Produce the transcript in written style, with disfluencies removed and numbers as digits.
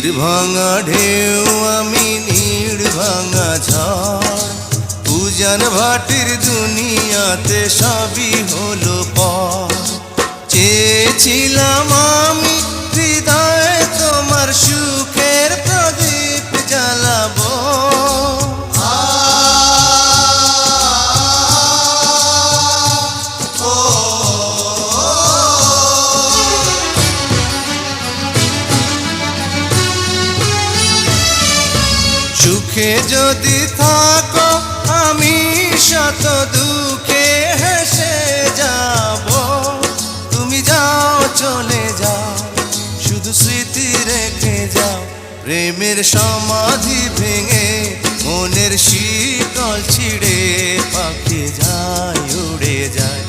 তীর ভাঙা ঢেউ আমি নীড় ভাঙা ঝড়, উজান ভাটির দুনিয়াতে সবই হলো পর। চেয়েছিলাম আমি হৃদয়ে তোমার সুখের প্রদীপ জ্বালাবো, সুখে যদি থাকো আমি শত দুঃখে হেসে যাব। তুমি যাও চলে যাও, শুধু স্মৃতি রেখে যাও। প্রেমের সমাধি ভেঙে মনের শীতল ছিঁড়ে পাখি যায় উড়ে যায়।